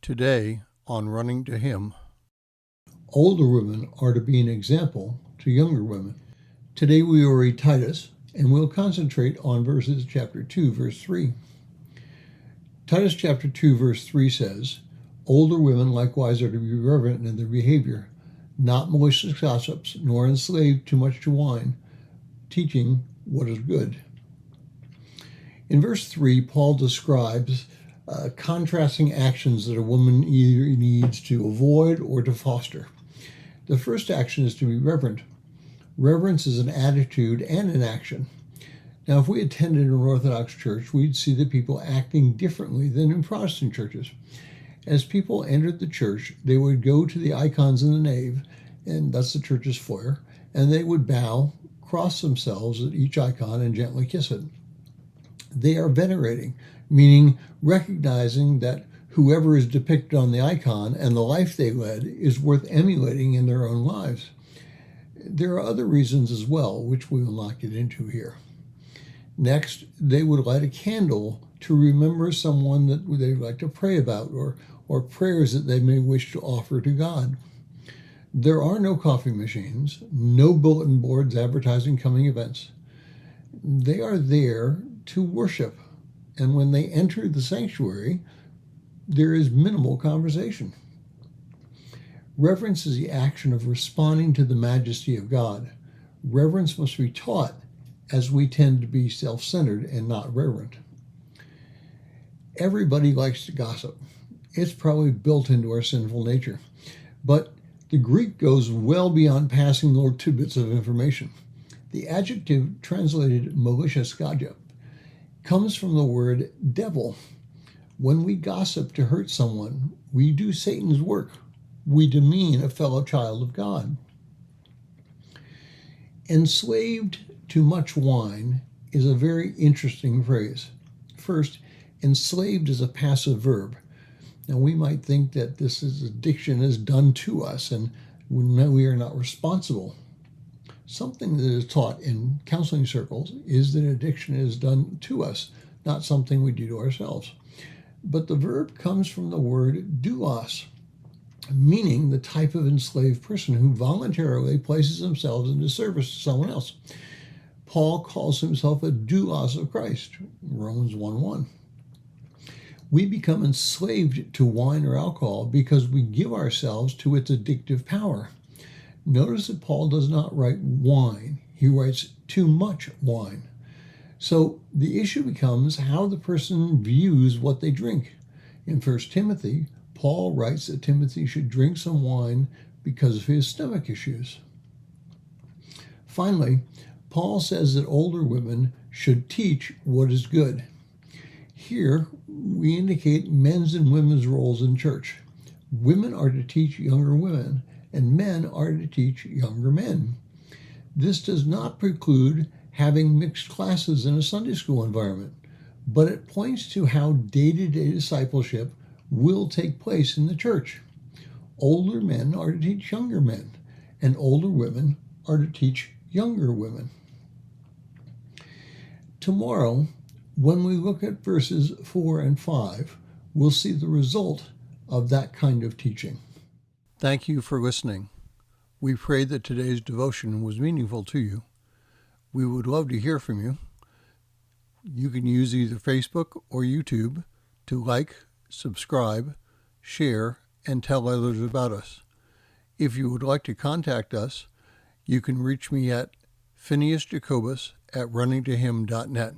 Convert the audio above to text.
Today on Running to Him. Older women are to be an example to younger women. Today we will read Titus, and we'll concentrate on verses chapter 2, verse 3. Titus chapter 2, verse 3 says, "Older women likewise are to be reverent in their behavior, not malicious gossips, nor enslaved too much to wine, teaching what is good." In verse 3, Paul describes contrasting actions that a woman either needs to avoid or to foster. The first action is to be reverent. Reverence is an attitude and an action. Now, if we attended an Orthodox Church, we'd see the people acting differently than in Protestant churches. As people entered the church, they would go to the icons in the Nave, and that's the church's foyer, and they would bow, cross themselves at each icon, and gently kiss it. They are venerating, meaning recognizing that whoever is depicted on the icon and the life they led is worth emulating in their own lives. There are other reasons as well, which we will not get into here. Next, they would light a candle to remember someone that they'd like to pray about or prayers that they may wish to offer to God. There are no coffee machines, no bulletin boards advertising coming events. They are there to worship, and when they enter the sanctuary, there is minimal conversation. Reverence is the action of responding to the majesty of God. Reverence must be taught, as we tend to be self-centered and not reverent. Everybody likes to gossip. It's probably built into our sinful nature. But the Greek goes well beyond passing little tidbits of information. The adjective translated malicious gossip comes from the word devil. When we gossip to hurt someone, we do Satan's work. We demean a fellow child of God. Enslaved to much wine is a very interesting phrase. First, enslaved is a passive verb. Now, we might think that this addiction is done to us and we are not responsible. Something that is taught in counseling circles is that addiction is done to us, not something we do to ourselves. But the verb comes from the word doulos, meaning the type of enslaved person who voluntarily places themselves into service to someone else. Paul calls himself a doulos of Christ, Romans 1:1. We become enslaved to wine or alcohol because we give ourselves to its addictive power. Notice that Paul does not write wine. He writes too much wine. So the issue becomes how the person views what they drink. In 1 Timothy, Paul writes that Timothy should drink some wine because of his stomach issues. Finally, Paul says that older women should teach what is good. Here, we indicate men's and women's roles in church. Women are to teach younger women, and men are to teach younger men. This does not preclude having mixed classes in a Sunday school environment, but it points to how day-to-day discipleship will take place in the church. Older men are to teach younger men, and older women are to teach younger women. Tomorrow, when we look at verses 4 and 5, we'll see the result of that kind of teaching. Thank you for listening. We pray that today's devotion was meaningful to you. We would love to hear from you. You can use either Facebook or YouTube to like, subscribe, share, and tell others about us. If you would like to contact us, you can reach me at phineasjacobus@runningtohim.net.